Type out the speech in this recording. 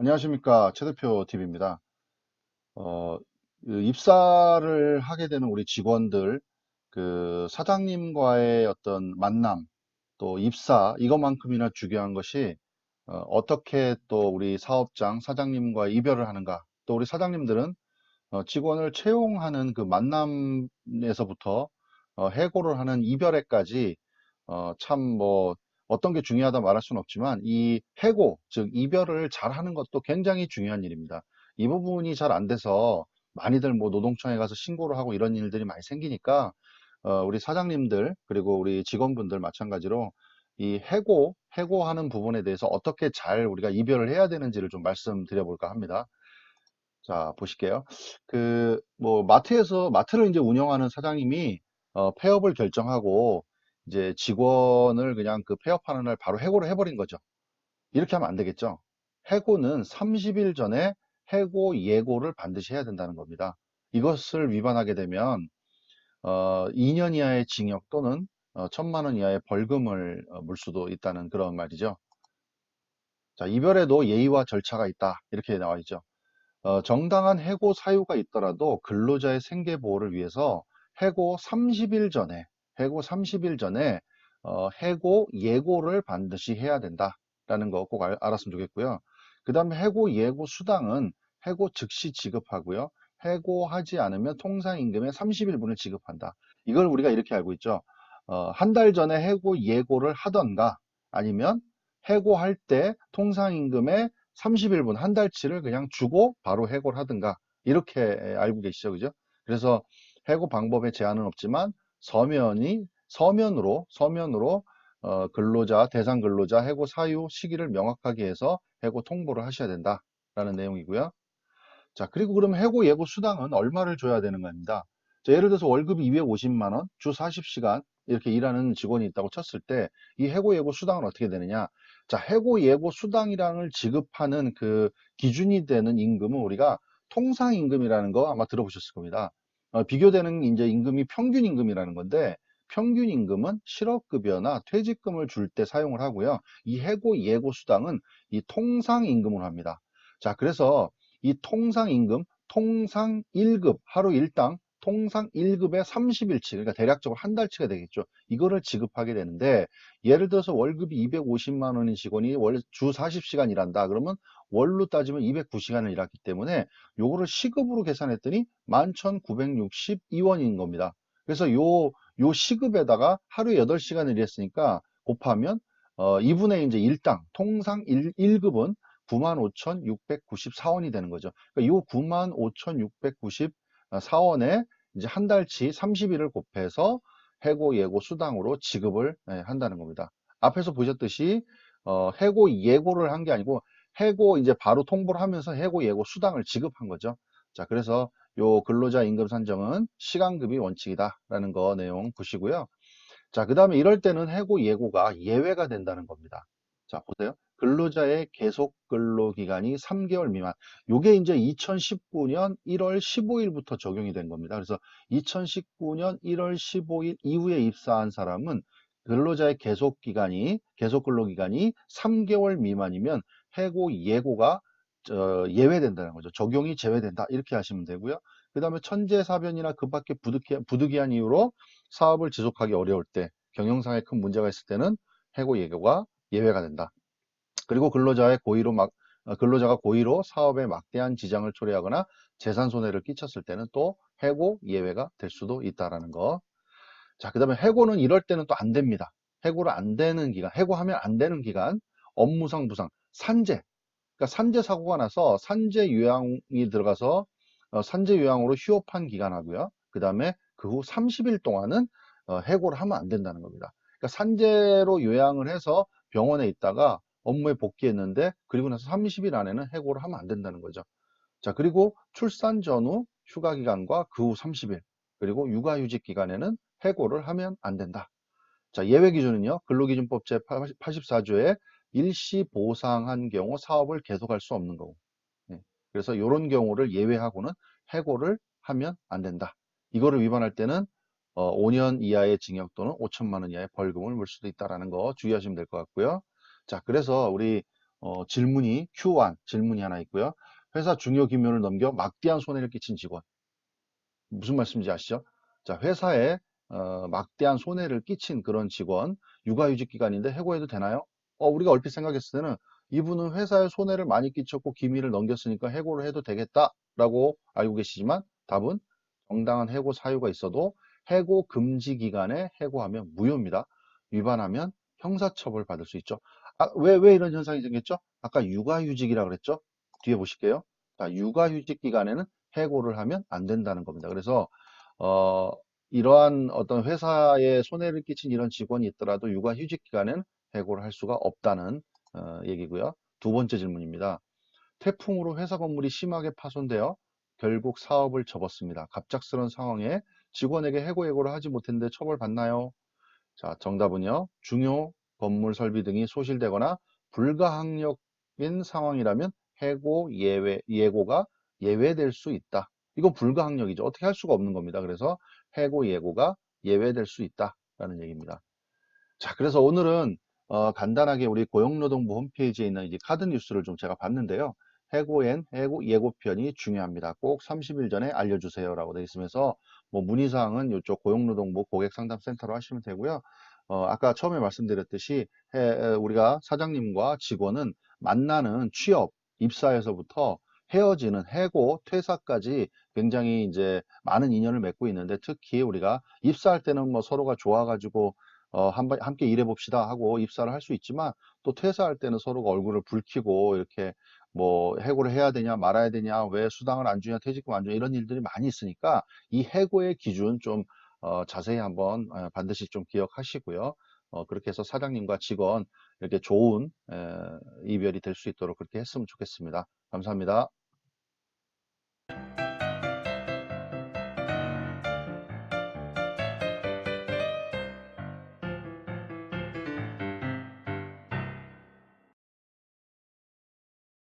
안녕하십니까. 최 대표 TV입니다. 어, 입사를 하게 되는 우리 직원들, 사장님과의 어떤 만남, 또 입사, 이것만큼이나 중요한 것이, 어떻게 또 우리 사업장, 사장님과 이별을 하는가. 또 우리 사장님들은 직원을 채용하는 그 만남에서부터 해고를 하는 이별에까지 참 뭐 어떤 게 중요하다 말할 수는 없지만 이 해고, 즉 이별을 잘하는 것도 굉장히 중요한 일입니다. 이 부분이 잘 안 돼서 많이들 뭐 노동청에 가서 신고를 하고 이런 일들이 많이 생기니까 우리 사장님들 그리고 우리 직원분들 마찬가지로 이 해고하는 부분에 대해서 어떻게 잘 우리가 이별을 해야 되는지를 좀 말씀드려 볼까 합니다. 자, 보실게요. 마트를 이제 운영하는 사장님이, 폐업을 결정하고, 이제 직원을 그냥 그 폐업하는 날 바로 해고를 해버린 거죠. 이렇게 하면 안 되겠죠. 해고는 30일 전에 해고 예고를 반드시 해야 된다는 겁니다. 이것을 위반하게 되면, 2년 이하의 징역 또는 1,000만 원 이하의 벌금을 물 수도 있다는 그런 말이죠. 자, 이별에도 예의와 절차가 있다. 이렇게 나와 있죠. 정당한 해고 사유가 있더라도 근로자의 생계 보호를 위해서 해고 30일 전에, 해고 30일 전에 해고 예고를 반드시 해야 된다라는 거 꼭 알았으면 좋겠고요. 그 다음에 해고 예고 수당은 해고 즉시 지급하고요. 해고하지 않으면 통상임금의 30일분을 지급한다. 이걸 우리가 이렇게 알고 있죠. 한 달 전에 해고 예고를 하던가 아니면 해고할 때 통상임금의 30일분 한 달치를 그냥 주고 바로 해고를 하든가 이렇게 알고 계시죠, 그죠? 그래서 해고 방법에 제한은 없지만 서면으로 근로자 대상 근로자 해고 사유 시기를 명확하게 해서 해고 통보를 하셔야 된다라는 내용이고요. 자, 그리고 그럼 해고 예고 수당은 얼마를 줘야 되는 겁니다. 자, 예를 들어서 월급이 250만 원, 주 40시간 이렇게 일하는 직원이 있다고 쳤을 때 이 해고 예고 수당은 어떻게 되느냐? 자, 해고 예고 수당이랑을 지급하는 그 기준이 되는 임금은 우리가 통상 임금이라는 거 아마 들어보셨을 겁니다. 비교되는 이제 임금이 평균 임금이라는 건데 평균 임금은 실업급여나 퇴직금을 줄 때 사용을 하고요. 이 해고 예고 수당은 이 통상 임금으로 합니다. 자, 그래서 이 통상 임금, 통상 1급, 하루 일당 통상 1급의 30일치, 그러니까 대략적으로 한 달치가 되겠죠. 이거를 지급하게 되는데, 예를 들어서 월급이 250만 원인 직원이 주 40시간 일한다. 그러면 월로 따지면 209시간을 일했기 때문에 요거를 시급으로 계산했더니 11,962원인 겁니다. 그래서 요 시급에다가 하루에 8시간을 일했으니까 곱하면 2분의 이제 일당 통상 1급은 95,694원이 되는 거죠. 그러니까 이 95,694원에 이제 한 달치 30일을 곱해서 해고 예고 수당으로 지급을 한다는 겁니다. 앞에서 보셨듯이 해고 예고를 한 게 아니고 해고 이제 바로 통보를 하면서 해고 예고 수당을 지급한 거죠. 자, 그래서 요 근로자 임금 산정은 시간급이 원칙이다라는 거 내용 보시고요. 자, 그 다음에 이럴 때는 해고 예고가 예외가 된다는 겁니다. 자, 보세요. 근로자의 계속 근로 기간이 3개월 미만. 요게 이제 2019년 1월 15일부터 적용이 된 겁니다. 그래서 2019년 1월 15일 이후에 입사한 사람은 근로자의 계속 근로 기간이 3개월 미만이면 해고 예고가 예외된다는 거죠. 적용이 제외된다. 이렇게 하시면 되고요. 그 다음에 천재사변이나 그 밖에 부득이한 이유로 사업을 지속하기 어려울 때, 경영상에 큰 문제가 있을 때는 해고 예고가 예외가 된다. 그리고 근로자가 고의로 사업에 막대한 지장을 초래하거나 재산 손해를 끼쳤을 때는 또 해고 예외가 될 수도 있다라는 거. 자, 그 다음에 해고는 이럴 때는 또 안 됩니다. 해고를 안 되는 기간, 해고하면 안 되는 기간, 업무상 부상, 산재. 그러니까 산재 사고가 나서 산재 요양이 들어가서 산재 요양으로 휴업한 기간하고요. 그 다음에 그 후 30일 동안은 해고를 하면 안 된다는 겁니다. 그러니까 산재로 요양을 해서 병원에 있다가 업무에 복귀했는데 그리고 나서 30일 안에는 해고를 하면 안 된다는 거죠. 자, 그리고 출산 전후 휴가 기간과 그 후 30일 그리고 육아휴직 기간에는 해고를 하면 안 된다. 자, 예외 기준은요. 근로기준법 제84조에 일시 보상한 경우 사업을 계속할 수 없는 거고. 예. 그래서 이런 경우를 예외하고는 해고를 하면 안 된다. 이거를 위반할 때는 5년 이하의 징역 또는 5천만 원 이하의 벌금을 물 수도 있다라는 거 주의하시면 될 것 같고요. 자, 그래서 우리 질문이 Q1 질문이 하나 있고요. 회사 중요 기밀을 넘겨 막대한 손해를 끼친 직원. 무슨 말씀인지 아시죠? 자, 회사에 막대한 손해를 끼친 그런 직원, 육아휴직 기간인데 해고해도 되나요? 우리가 얼핏 생각했을 때는 이분은 회사에 손해를 많이 끼쳤고 기밀을 넘겼으니까 해고를 해도 되겠다라고 알고 계시지만 답은 정당한 해고 사유가 있어도 해고 금지 기간에 해고하면 무효입니다. 위반하면 형사처벌 받을 수 있죠. 왜 이런 현상이 생겼죠? 아까 육아휴직이라고 그랬죠? 뒤에 보실게요. 자, 육아휴직 기간에는 해고를 하면 안 된다는 겁니다. 그래서 어, 이러한 어떤 회사에 손해를 끼친 이런 직원이 있더라도 육아휴직 기간엔 해고를 할 수가 없다는 얘기고요. 두 번째 질문입니다. 태풍으로 회사 건물이 심하게 파손되어 결국 사업을 접었습니다. 갑작스러운 상황에 직원에게 해고 예고를 하지 못했는데 처벌받나요? 자, 정답은요. 중요 건물 설비 등이 소실되거나 불가항력인 상황이라면 예고가 예외될 수 있다. 이건 불가항력이죠. 어떻게 할 수가 없는 겁니다. 그래서 해고 예고가 예외될 수 있다라는 얘기입니다. 자, 그래서 오늘은 간단하게 우리 고용노동부 홈페이지에 있는 이제 카드 뉴스를 좀 제가 봤는데요. 해고 예고편이 중요합니다. 꼭 30일 전에 알려주세요라고 되어 있으면서 뭐 문의사항은 이쪽 고용노동부 고객상담센터로 하시면 되고요. 아까 처음에 말씀드렸듯이 우리가 사장님과 직원은 만나는 취업, 입사에서부터 헤어지는 해고, 퇴사까지 굉장히 이제 많은 인연을 맺고 있는데 특히 우리가 입사할 때는 뭐 서로가 좋아가지고 함께 일해봅시다 하고 입사를 할 수 있지만 또 퇴사할 때는 서로가 얼굴을 붉히고 이렇게 뭐 해고를 해야 되냐 말아야 되냐 왜 수당을 안 주냐 퇴직금 안 주냐 이런 일들이 많이 있으니까 이 해고의 기준 좀 자세히 한번 반드시 좀 기억하시고요. 그렇게 해서 사장님과 직원 이렇게 좋은 이별이 될 수 있도록 그렇게 했으면 좋겠습니다. 감사합니다.